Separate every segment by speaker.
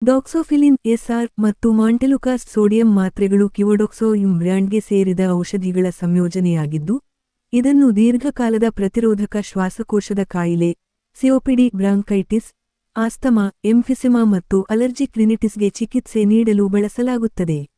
Speaker 1: ಡಾಕ್ಸೋಫಿಲಿನ್ S R ಮತ್ತು ಮಾಂಟೆಲುಕಾಸ್ಟ್ sodium ಮಾತ್ರೆಗಳು ಕಿವೊಡೊಕ್ಸೋಯಿಮ್ ಬ್ರ್ಯಾಂಡ್ಗೆ ಸೇರಿದ ಔಷಧಿಗಳ ಸಂಯೋಜನೆಯಾಗಿದ್ದು, ಇದನ್ನು ದೀರ್ಘಕಾಲದ ಪ್ರತಿರೋಧಕ ಶ್ವಾಸಕೋಶದ ಕಾಯಿಲೆ, ಸಿಒಪಿಡಿ, ಬ್ರಾಂಕೈಟಿಸ್, ಆಸ್ತಮಾ, ಎಂಫಿಸೆಮಾ ಮತ್ತು ಅಲರ್ಜಿಕ್ ರಿನಿಟಿಸ್ಗೆ ಚಿಕಿತ್ಸೆ ನೀಡಲು ಬಳಸಲಾಗುತ್ತದೆ.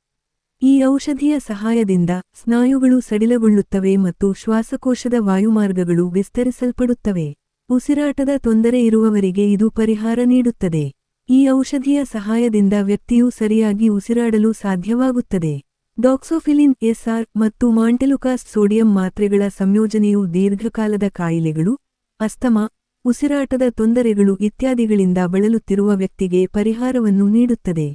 Speaker 1: ಈ ಔಷಧಿಯ ಸಹಾಯದಿಂದ ಸ್ನಾಯುಗಳು ಸಡಿಲಗೊಳ್ಳುತ್ತವೆ ಮತ್ತು ಶ್ವಾಸಕೋಶದ ವಾಯುಮಾರ್ಗಗಳು ವಿಸ್ತರಿಸಲ್ಪಡುತ್ತವೆ. ಉಸಿರಾಟದ ತೊಂದರೆ ಇರುವವರಿಗೆ ಇದು ಪರಿಹಾರ ನೀಡುತ್ತದೆ. ಈ ಔಷಧಿಯ ಸಹಾಯದಿಂದ ವ್ಯಕ್ತಿಯು ಸರಿಯಾಗಿ ಉಸಿರಾಡಲು ಸಾಧ್ಯವಾಗುತ್ತದೆ. ಡಾಕ್ಸೋಫಿಲಿನ್ ಎಸ್ಆರ್ ಮತ್ತು ಮಾಂಟೆಲುಕಾಸ್ಟ್ ಸೋಡಿಯಂ ಮಾತ್ರೆಗಳ ಸಂಯೋಜನೆಯು ದೀರ್ಘಕಾಲದ ಕಾಯಿಲೆಗಳು, ಅಸ್ತಮಾ, ಉಸಿರಾಟದ ತೊಂದರೆಗಳು ಇತ್ಯಾದಿಗಳಿಂದ ಬಳಲುತ್ತಿರುವ ವ್ಯಕ್ತಿಗೆ ಪರಿಹಾರವನ್ನು ನೀಡುತ್ತದೆ.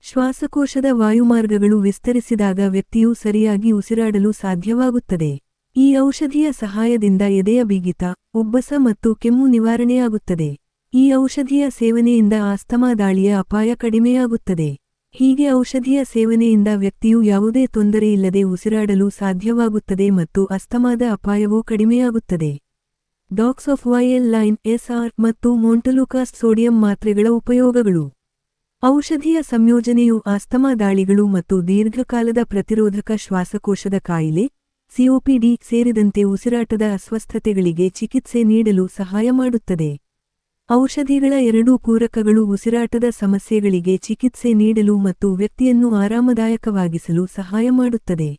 Speaker 1: ಶ್ವಾಸಕೋಶದ ವಾಯುಮಾರ್ಗಗಳು ವಿಸ್ತರಿಸಿದಾಗ ವ್ಯಕ್ತಿಯು ಸರಿಯಾಗಿ ಉಸಿರಾಡಲು ಸಾಧ್ಯವಾಗುತ್ತದೆ. ಈ ಔಷಧಿಯ ಸಹಾಯದಿಂದ ಎದೆಯ ಬಿಗಿತ, ಉಬ್ಬಸ ಮತ್ತು ಕೆಮ್ಮು ನಿವಾರಣೆಯಾಗುತ್ತದೆ. ಈ ಔಷಧಿಯ ಸೇವನೆಯಿಂದ ಆಸ್ತಮಾ ದಾಳಿಯ ಅಪಾಯ ಕಡಿಮೆಯಾಗುತ್ತದೆ. ಹೀಗೆ ಔಷಧಿಯ ಸೇವನೆಯಿಂದ ವ್ಯಕ್ತಿಯು ಯಾವುದೇ ತೊಂದರೆಯಿಲ್ಲದೆ ಉಸಿರಾಡಲು ಸಾಧ್ಯವಾಗುತ್ತದೆ ಮತ್ತು ಅಸ್ತಮಾದ ಅಪಾಯವೂ ಕಡಿಮೆಯಾಗುತ್ತದೆ. ಡಾಕ್ಸೋಫೈಲ್ ಲೈನ್ ಎಸ್ಆರ್ ಮತ್ತು ಮಾಂಟೆಲುಕಾಸ್ಟ್ ಸೋಡಿಯಂ ಮಾತ್ರೆಗಳ ಉಪಯೋಗಗಳು. ಔಷಧಿಯ ಸಂಯೋಜನೆಯು ಆಸ್ತಮಾ ದಾಳಿಗಳು ಮತ್ತು ದೀರ್ಘಕಾಲದ ಪ್ರತಿರೋಧಕ ಶ್ವಾಸಕೋಶದ ಕಾಯಿಲೆ, ಸಿಒಪಿಡಿ ಸೇರಿದಂತೆ ಉಸಿರಾಟದ ಅಸ್ವಸ್ಥತೆಗಳಿಗೆ ಚಿಕಿತ್ಸೆ ನೀಡಲು ಸಹಾಯ ಮಾಡುತ್ತದೆ. ಔಷಧಿಗಳ ಎರಡೂ ಪೂರಕಗಳು ಉಸಿರಾಟದ ಸಮಸ್ಯೆಗಳಿಗೆ ಚಿಕಿತ್ಸೆ ನೀಡಲು ಮತ್ತು ವ್ಯಕ್ತಿಯನ್ನು ಆರಾಮದಾಯಕವಾಗಿಸಲು ಸಹಾಯ ಮಾಡುತ್ತದೆ.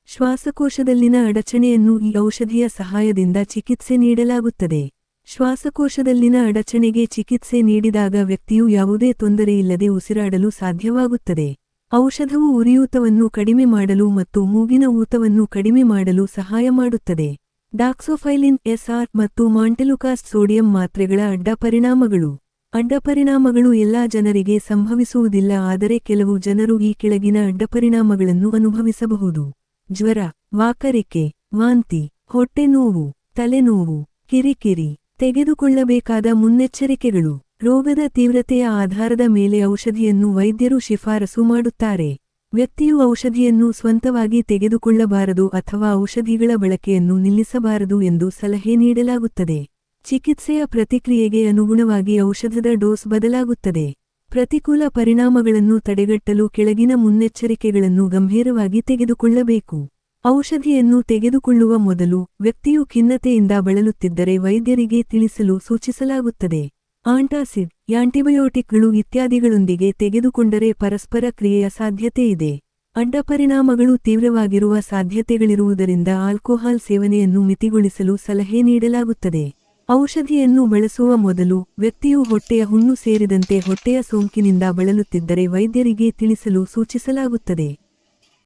Speaker 1: ಶ್ವಾಸಕೋಶದಲ್ಲಿನ ಅಡಚಣೆಯನ್ನು ಈ ಔಷಧಿಯ ಸಹಾಯದಿಂದ ಚಿಕಿತ್ಸೆ ನೀಡಲಾಗುತ್ತದೆ. ಶ್ವಾಸಕೋಶದಲ್ಲಿನ ಅಡಚಣೆಗೆ ಚಿಕಿತ್ಸೆ ನೀಡಿದಾಗ ವ್ಯಕ್ತಿಯು ಯಾವುದೇ ತೊಂದರೆಯಿಲ್ಲದೆ ಉಸಿರಾಡಲು ಸಾಧ್ಯವಾಗುತ್ತದೆ. ಔಷಧವು ಉರಿಯೂತವನ್ನು ಕಡಿಮೆ ಮಾಡಲು ಮತ್ತು ಮೂಗಿನ ಊತವನ್ನು ಕಡಿಮೆ ಮಾಡಲು ಸಹಾಯ ಮಾಡುತ್ತದೆ. ಡಾಕ್ಸೋಫೈಲಿನ್ ಎಸ್ಆರ್ ಮತ್ತು ಮಾಂಟೆಲುಕಾಸ್ಟ್ ಸೋಡಿಯಂ ಮಾತ್ರೆಗಳ ಅಡ್ಡಪರಿಣಾಮಗಳು. ಅಡ್ಡಪರಿಣಾಮಗಳು ಎಲ್ಲಾ ಜನರಿಗೆ ಸಂಭವಿಸುವುದಿಲ್ಲ, ಆದರೆ ಕೆಲವು ಜನರು ಈ ಕೆಳಗಿನ ಅಡ್ಡಪರಿಣಾಮಗಳನ್ನು ಅನುಭವಿಸಬಹುದು. ಜ್ವರ, ವಾಕರಿಕೆ, ವಾಂತಿ, ಹೊಟ್ಟೆ ನೋವು, ತಲೆನೋವು, ಕಿರಿಕಿರಿ. ತೆಗೆದುಕೊಳ್ಳಬೇಕಾದ ಮುನ್ನೆಚ್ಚರಿಕೆಗಳು. ರೋಗದ ತೀವ್ರತೆಯ ಆಧಾರದ ಮೇಲೆ ಔಷಧಿಯನ್ನು ವೈದ್ಯರು ಶಿಫಾರಸು ಮಾಡುತ್ತಾರೆ. ವ್ಯಕ್ತಿಯು ಔಷಧಿಯನ್ನು ಸ್ವಂತವಾಗಿ ತೆಗೆದುಕೊಳ್ಳಬಾರದು ಅಥವಾ ಔಷಧಿಗಳ ಬಳಕೆಯನ್ನು ನಿಲ್ಲಿಸಬಾರದು ಎಂದು ಸಲಹೆ ನೀಡಲಾಗುತ್ತದೆ. ಚಿಕಿತ್ಸೆಯ ಪ್ರತಿಕ್ರಿಯೆಗೆ ಅನುಗುಣವಾಗಿ ಔಷಧದ ಡೋಸ್ ಬದಲಾಗುತ್ತದೆ. ಪ್ರತಿಕೂಲ ಪರಿಣಾಮಗಳನ್ನು ತಡೆಗಟ್ಟಲು ಕೆಳಗಿನ ಮುನ್ನೆಚ್ಚರಿಕೆಗಳನ್ನು ಗಂಭೀರವಾಗಿ ತೆಗೆದುಕೊಳ್ಳಬೇಕು. ಔಷಧಿಯನ್ನು ತೆಗೆದುಕೊಳ್ಳುವ ಮೊದಲು ವ್ಯಕ್ತಿಯು ಖಿನ್ನತೆಯಿಂದ ಬಳಲುತ್ತಿದ್ದರೆ ವೈದ್ಯರಿಗೆ ತಿಳಿಸಲು ಸೂಚಿಸಲಾಗುತ್ತದೆ. ಆಂಟಾಸಿಡ್, ಆಂಟಿಬಯೋಟಿಕ್ಗಳು ಇತ್ಯಾದಿಗಳೊಂದಿಗೆ ತೆಗೆದುಕೊಂಡರೆ ಪರಸ್ಪರ ಕ್ರಿಯೆಯ ಸಾಧ್ಯತೆಯಿದೆ. ಅಡ್ಡಪರಿಣಾಮಗಳು ತೀವ್ರವಾಗಿರುವ ಸಾಧ್ಯತೆಗಳಿರುವುದರಿಂದ ಆಲ್ಕೋಹಾಲ್ ಸೇವನೆಯನ್ನು ಮಿತಿಗೊಳಿಸಲು ಸಲಹೆ ನೀಡಲಾಗುತ್ತದೆ. ಔಷಧಿಯನ್ನು ಬಳಸುವ ಮೊದಲು ವ್ಯಕ್ತಿಯು ಹೊಟ್ಟೆಯ ಹುಣ್ಣು ಸೇರಿದಂತೆ ಹೊಟ್ಟೆಯ ಸೋಂಕಿನಿಂದ ಬಳಲುತ್ತಿದ್ದರೆ ವೈದ್ಯರಿಗೆ ತಿಳಿಸಲು ಸೂಚಿಸಲಾಗುತ್ತದೆ.